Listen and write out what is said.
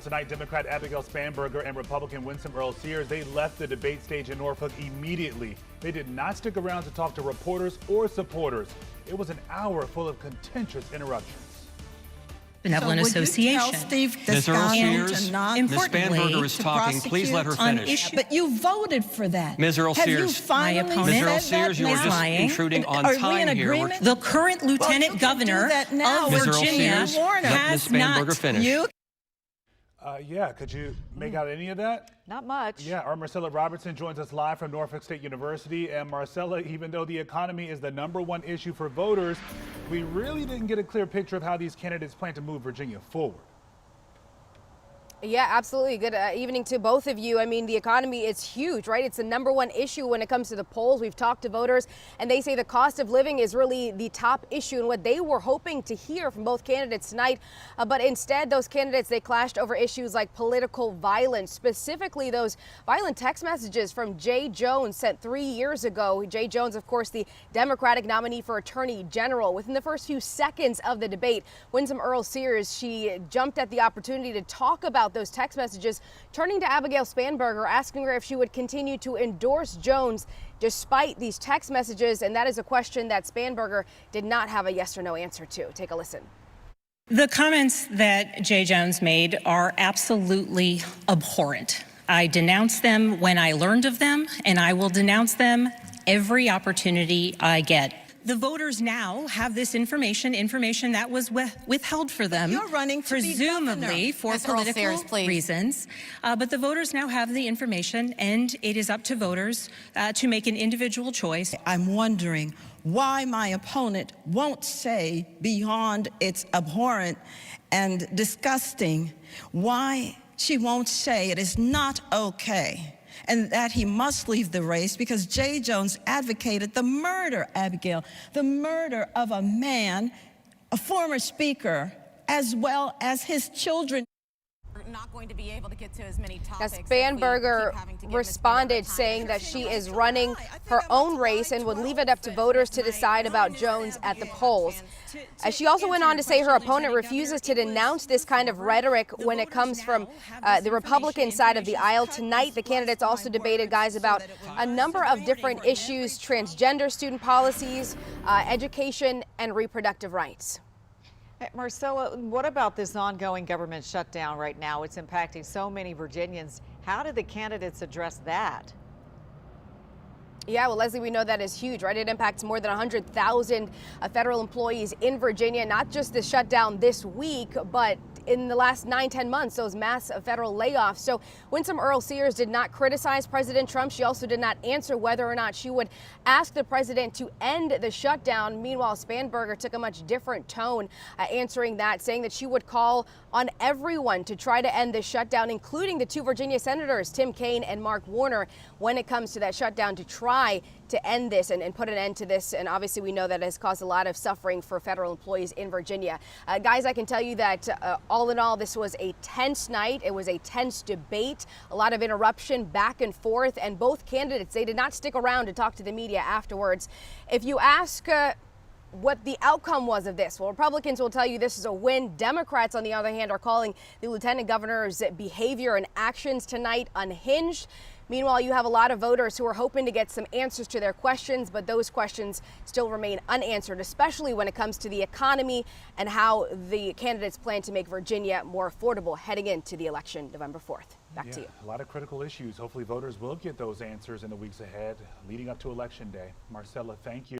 Tonight, Democrat Abigail Spanberger and Republican Winsome Earle-Sears, they left the debate stage in Norfolk immediately. They did not stick around to talk to reporters or supporters. It was an hour full of contentious interruptions. Benevolent Association. Ms. Earle-Sears, Ms. Spanberger is talking. Please let her finish. But you voted for that. Ms. Earle-Sears, my opponent, Ms. Earle-Sears, you are just intruding on time here. The current Lieutenant Governor of Virginia has not. Yeah, could you make out any of that? Not much. Yeah, our Marcella Robertson joins us live from Norfolk State University. And Marcella, even though the economy is the #1 issue for voters, we really didn't get a clear picture of how these candidates plan to move Virginia forward. Yeah, absolutely. Good evening to both of you. I mean, the economy is huge, right? It's the #1 issue when it comes to the polls. We've talked to voters, and they say the cost of living is really the top issue and what they were hoping to hear from both candidates tonight. But instead, those candidates, they clashed over issues like political violence, specifically those violent text messages from Jay Jones sent 3 years ago. Jay Jones, of course, the Democratic nominee for Attorney General. Within the first few seconds of the debate, Winsome Earle-Sears, she jumped at the opportunity to talk about those text messages, turning to Abigail Spanberger, asking her if she would continue to endorse Jones despite these text messages. And that is a question that Spanberger did not have a yes or no answer to. Take a listen. The comments that Jay Jones made are absolutely abhorrent. I denounced them when I learned of them, and I will denounce them every opportunity I get. The voters now have this information that was withheld for them. You're running to presumably for political reasons. But the voters now have the information, and it is up to voters to make an individual choice. I'm wondering why my opponent won't say beyond it's abhorrent and disgusting, why she won't say it is not okay and that he must leave the race because Jay Jones advocated the murder, Abigail, the murder of a man, a former speaker, as well as his children. Not going to be able to get to as many topics. Now, Spanberger responded saying that she is running her own race and would leave it up to voters to decide about Jones at the polls. She also went on to say her opponent refuses to denounce this kind of rhetoric when it comes from the Republican side of the aisle. Tonight, the candidates also debated, guys, about a number of different issues: transgender student policies, education, and reproductive rights. Marcella, what about this ongoing government shutdown right now? It's impacting so many Virginians. How did the candidates address that? Yeah, well, Leslie, we know that is huge, right? It impacts more than 100,000 federal employees in Virginia, not just the shutdown this week, but in the last 9-10 months, those mass federal layoffs. So Winsome Earle-Sears did not criticize President Trump. She also did not answer whether or not she would ask the president to end the shutdown. Meanwhile, Spanberger took a much different tone, answering that, saying that she would call on everyone to try to end the shutdown, including the 2 Virginia senators, Tim Kaine and Mark Warner, when it comes to that shutdown, to try to end this and put an end to this. And obviously, we know that it has caused a lot of suffering for federal employees in Virginia. Guys, I can tell you that all in all, this was a tense night. It was a tense debate, a lot of interruption back and forth. And both candidates, they did not stick around to talk to the media afterwards. If you ask what the outcome was of this, well, Republicans will tell you this is a win. Democrats, on the other hand, are calling the lieutenant governor's behavior and actions tonight unhinged. Meanwhile, you have a lot of voters who are hoping to get some answers to their questions, but those questions still remain unanswered, especially when it comes to the economy and how the candidates plan to make Virginia more affordable heading into the election November 4th. Back to you. A lot of critical issues. Hopefully voters will get those answers in the weeks ahead leading up to Election Day. Marcella, thank you.